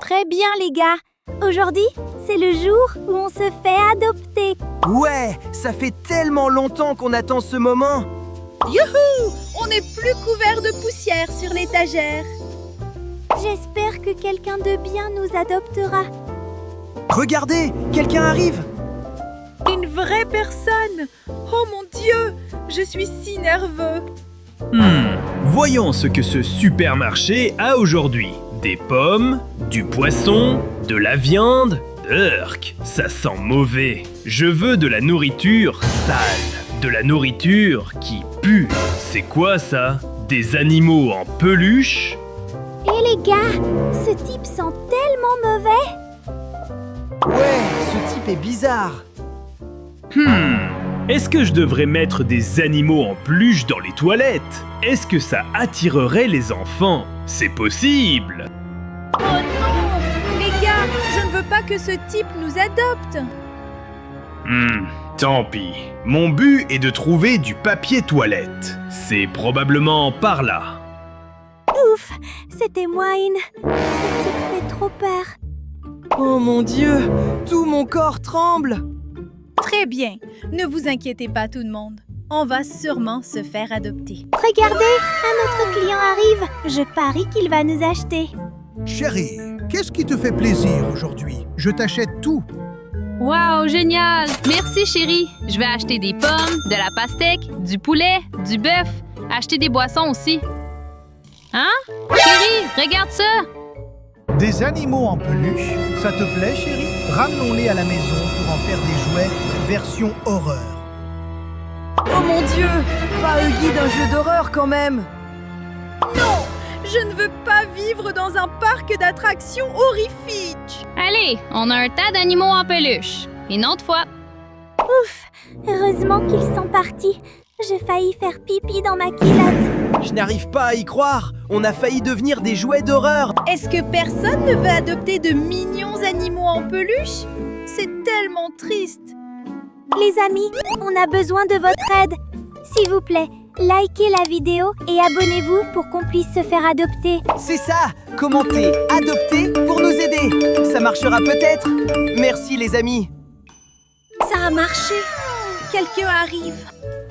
Très bien les gars. Aujourd'hui, c'est le jour où on se fait adopter. Ouais, ça fait tellement longtemps qu'on attend ce moment. Youhou! On n'est plus couvert de poussière sur l'étagère. J'espère que quelqu'un de bien nous adoptera. Regardez, quelqu'un arrive. Une vraie personne! Oh mon Dieu! Je suis si nerveux. Voyons ce que ce supermarché a aujourd'hui. Des pommes, du poisson, de la viande. Urk, ça sent mauvais. Je veux de la nourriture sale. De la nourriture qui pue. C'est quoi ça? Des animaux en peluche? Et les gars, ce type sent tellement mauvais. Ouais, ce type est bizarre. Est-ce que je devrais mettre des animaux en peluche dans les toilettes? Est-ce que ça attirerait les enfants? C'est possible! Oh non! Les gars, je ne veux pas que ce type nous adopte. Tant pis. Mon but est de trouver du papier toilette. C'est probablement par là. Ouf, c'était Moine. Ce type fait trop peur. Oh mon Dieu, tout mon corps tremble. Très bien. Ne vous inquiétez pas tout le monde. On va sûrement se faire adopter. Regardez, un autre client arrive. Je parie qu'il va nous acheter. Chérie, qu'est-ce qui te fait plaisir aujourd'hui? Je t'achète tout. Wow, génial! Merci, chérie. Je vais acheter des pommes, de la pastèque, du poulet, du bœuf, acheter des boissons aussi. Hein? Chérie, regarde ça! Des animaux en peluche, ça te plaît, chérie? Ramenons-les à la maison pour en faire des jouets version horreur. Oh mon Dieu, pas Huggy d'un jeu d'horreur quand même. Non! Je ne veux pas vivre dans un parc d'attractions horrifiques. Allez, on a un tas d'animaux en peluche. Une autre fois. Ouf, heureusement qu'ils sont partis. J'ai failli faire pipi dans ma culotte. Je n'arrive pas à y croire. On a failli devenir des jouets d'horreur. Est-ce que personne ne veut adopter de mignons animaux en peluche? C'est tellement triste. Les amis, on a besoin de votre aide. S'il vous plaît, likez la vidéo et abonnez-vous pour qu'on puisse se faire adopter. C'est ça, commentez, adoptez pour nous aider. Ça marchera peut-être. Merci les amis. Ça a marché. Quelqu'un arrive.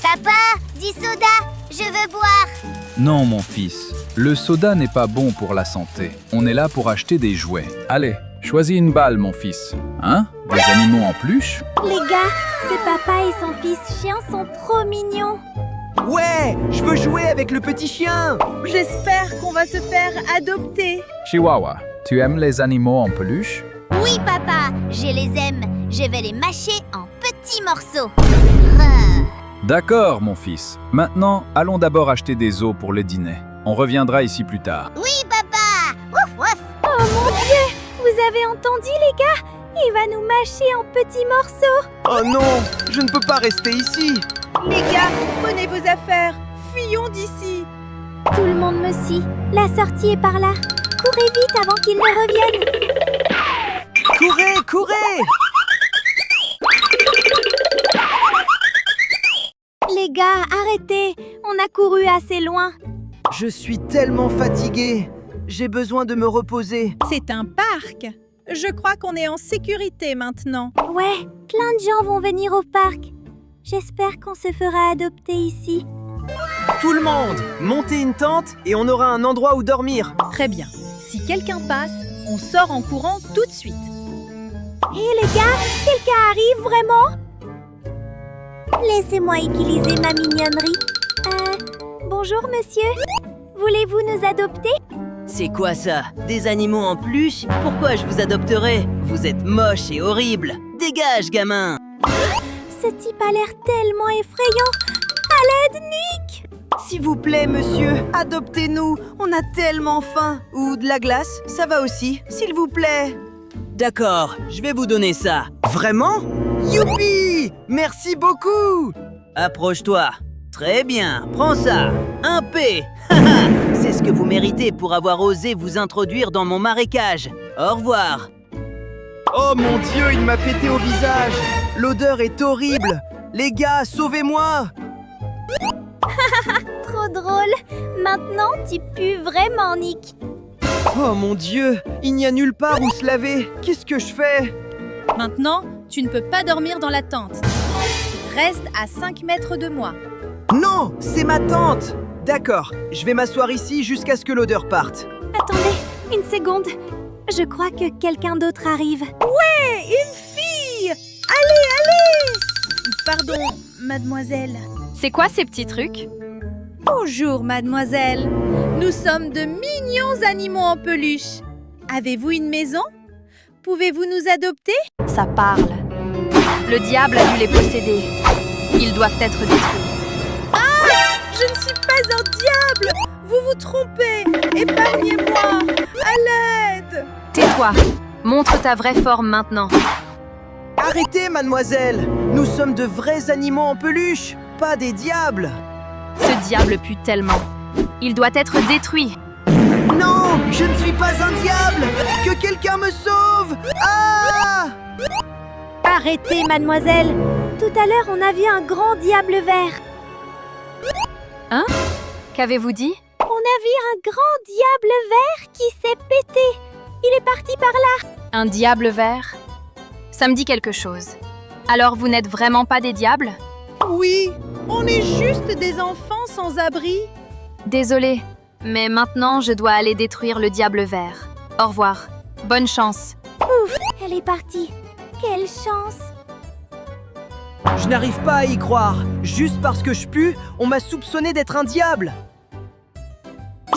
Papa, du soda, je veux boire. Non, mon fils. Le soda n'est pas bon pour la santé. On est là pour acheter des jouets. Allez, choisis une balle, mon fils. Hein? Des animaux en peluche? Les gars, ce papa et son fils chien sont trop mignons. Ouais, je veux jouer avec le petit chien. J'espère qu'on va se faire adopter. Chihuahua, tu aimes les animaux en peluche? Oui, papa, je les aime. Je vais les mâcher en petits morceaux. D'accord, mon fils. Maintenant, allons d'abord acheter des os pour le dîner. On reviendra ici plus tard. Oui, papa. Ouf, ouf. Oh mon Dieu, vous avez entendu les gars? Il va nous mâcher en petits morceaux. Oh non, je ne peux pas rester ici. Les gars, prenez vos affaires. Fuyons d'ici. Tout le monde me suit. La sortie est par là. Courez vite avant qu'ils ne reviennent. Courez, courez. Les gars, arrêtez. On a couru assez loin. Je suis tellement fatigué. J'ai besoin de me reposer. C'est un parc. Je crois qu'on est en sécurité maintenant. Ouais, plein de gens vont venir au parc. J'espère qu'on se fera adopter ici. Tout le monde, montez une tente et on aura un endroit où dormir. Très bien. Si quelqu'un passe, on sort en courant tout de suite. Hé les gars, quelqu'un arrive vraiment? Laissez-moi utiliser ma mignonnerie. Bonjour monsieur. Voulez-vous nous adopter? C'est quoi ça? Des animaux en peluche? Pourquoi je vous adopterais? Vous êtes moche et horrible. Dégage, gamin! Ce type a l'air tellement effrayant. À l'aide, Nick! S'il vous plaît, monsieur, adoptez-nous. On a tellement faim. Ou de la glace, ça va aussi, s'il vous plaît. D'accord, je vais vous donner ça. Vraiment? Youpi! Merci beaucoup! Approche-toi. Très bien, prends ça. Un P. C'est ce que vous méritez pour avoir osé vous introduire dans mon marécage. Au revoir. Oh mon Dieu, il m'a pété au visage. L'odeur est horrible. Les gars, sauvez-moi! Trop drôle. Maintenant, tu pues vraiment, Nick. Oh mon Dieu, il n'y a nulle part où se laver. Qu'est-ce que je fais? Maintenant, tu ne peux pas dormir dans la tente. Reste à 5 mètres de moi. Non, c'est ma tante. D'accord, je vais m'asseoir ici jusqu'à ce que l'odeur parte. Attendez, une seconde. Je crois que quelqu'un d'autre arrive. Ouais, une fille! Allez! Pardon, mademoiselle. C'est quoi ces petits trucs? Bonjour, mademoiselle. Nous sommes de mignons animaux en peluche. Avez-vous une maison? Pouvez-vous nous adopter? Ça parle. Le diable a dû les posséder. Ils doivent être détruits. Je ne suis pas un diable! Vous vous trompez! Épargnez-moi! À l'aide! Tais-toi. Montre ta vraie forme maintenant. Arrêtez, mademoiselle. Nous sommes de vrais animaux en peluche, pas des diables. Ce diable pue tellement. Il doit être détruit. Non, je ne suis pas un diable. Que quelqu'un me sauve. Ah! Arrêtez, mademoiselle. Tout à l'heure, on a vu un grand diable vert. Hein? Qu'avez-vous dit? On a vu un grand diable vert qui s'est pété. Il est parti par là. Un diable vert? Ça me dit quelque chose. Alors vous n'êtes vraiment pas des diables? Oui, on est juste des enfants sans abri. Désolée, mais maintenant je dois aller détruire le diable vert. Au revoir. Bonne chance. Ouf, elle est partie. Quelle chance. Je n'arrive pas à y croire. Juste parce que je pue, on m'a soupçonné d'être un diable.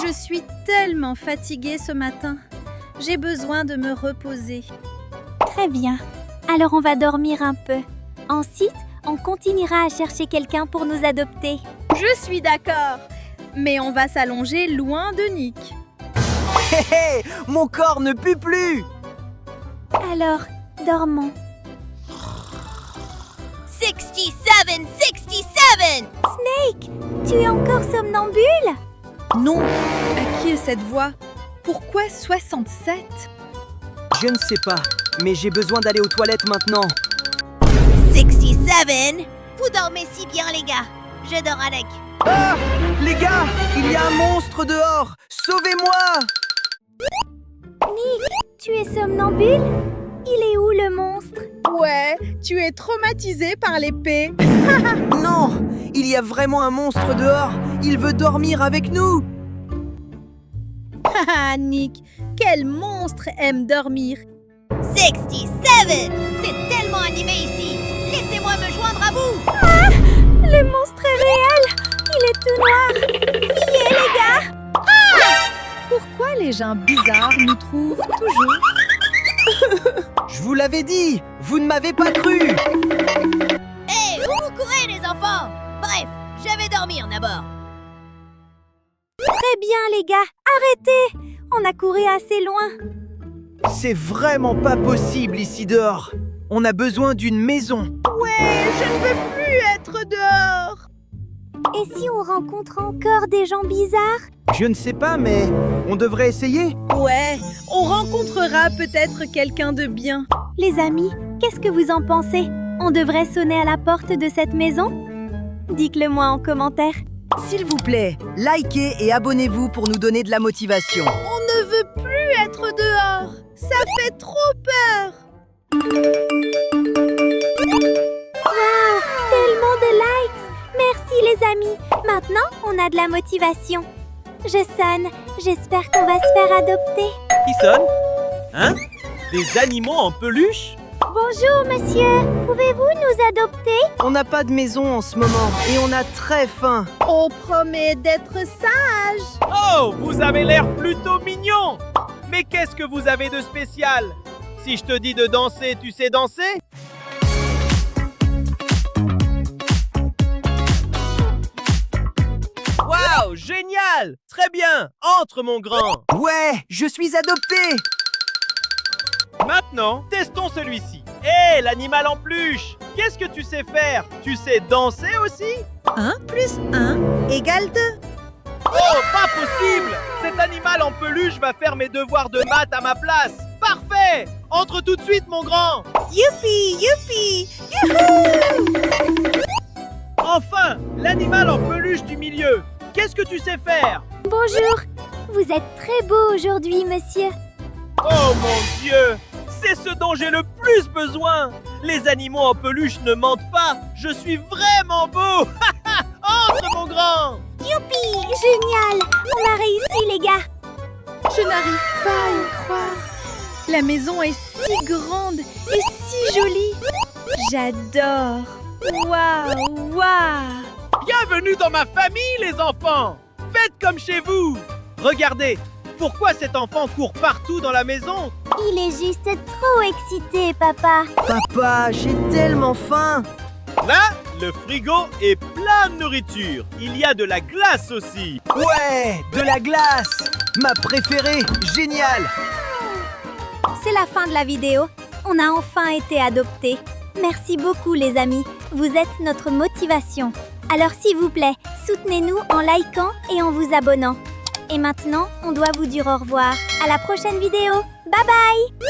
Je suis tellement fatiguée ce matin. J'ai besoin de me reposer. Très bien. Alors on va dormir un peu. Ensuite, on continuera à chercher quelqu'un pour nous adopter. Je suis d'accord. Mais on va s'allonger loin de Nick. Hé hé, mon corps ne pue plus. Alors, dormons. 67, 67! Snake, tu es encore somnambule? Non. À qui est cette voix? Pourquoi 67? Je ne sais pas, mais j'ai besoin d'aller aux toilettes maintenant. 67! Vous dormez si bien, les gars. Je dors avec. Ah! Les gars, il y a un monstre dehors. Sauvez-moi! Nick, tu es somnambule? Il est où le monstre? Ouais, tu es traumatisé par l'épée. Non, il y a vraiment un monstre dehors. Il veut dormir avec nous. Haha, Nick, quel monstre aime dormir? 67! C'est tellement animé ici. Laissez-moi me joindre à vous. Ah! Le monstre est réel! Il est tout noir! Fuyez, les gars! Pourquoi les gens bizarres nous trouvent toujours? Je vous l'avais dit, vous ne m'avez pas cru. Hé, où vous courez, les enfants? Bref, je vais dormir d'abord. Très bien, les gars! Arrêtez! On a couru assez loin. C'est vraiment pas possible ici dehors. On a besoin d'une maison. Ouais, je ne veux plus être dehors. Et si on rencontre encore des gens bizarres? Je ne sais pas, mais on devrait essayer. Ouais, on rencontrera peut-être quelqu'un de bien. Les amis, qu'est-ce que vous en pensez? On devrait sonner à la porte de cette maison? Dites-le moi en commentaire. S'il vous plaît, likez et abonnez-vous pour nous donner de la motivation. On ne veut plus être dehors. Ça fait trop peur. Wow! Tellement de likes! Merci les amis! Maintenant, on a de la motivation. Je sonne. J'espère qu'on va se faire adopter. Qui sonne? Hein? Des animaux en peluche? Bonjour monsieur! Pouvez-vous nous adopter? On n'a pas de maison en ce moment et on a très faim. On promet d'être sage. Oh, vous avez l'air plutôt mignon! Mais qu'est-ce que vous avez de spécial? Si je te dis de danser, tu sais danser? Waouh, génial! Très bien, entre mon grand! Ouais, je suis adopté. Maintenant, testons celui-ci. Hé, l'animal en peluche! Qu'est-ce que tu sais faire? Tu sais danser aussi? 1 plus 1 égale 2. Oh, pas possible! Cet animal en peluche va faire mes devoirs de maths à ma place! Parfait! Entre tout de suite, mon grand! Youpi, youpi! Enfin, l'animal en peluche du milieu! Qu'est-ce que tu sais faire? Bonjour! Vous êtes très beau aujourd'hui, monsieur. Oh mon Dieu! C'est ce dont j'ai le plus besoin! Les animaux en peluche ne mentent pas! Je suis vraiment beau! Entre, mon grand! Youpi! Génial! On a réussi, les gars! Je n'arrive pas à y croire. La maison est si grande et si jolie. J'adore. Waouh, waouh. Bienvenue dans ma famille, les enfants! Faites comme chez vous! Regardez! Pourquoi cet enfant court partout dans la maison? Il est juste trop excité, papa. Papa, j'ai tellement faim. Là, le frigo est plein de nourriture. Il y a de la glace aussi. Ouais, de la glace. Ma préférée, génial. C'est la fin de la vidéo. On a enfin été adoptés. Merci beaucoup, les amis. Vous êtes notre motivation. Alors, s'il vous plaît, soutenez-nous en likant et en vous abonnant. Et maintenant, on doit vous dire au revoir. À la prochaine vidéo. Bye bye!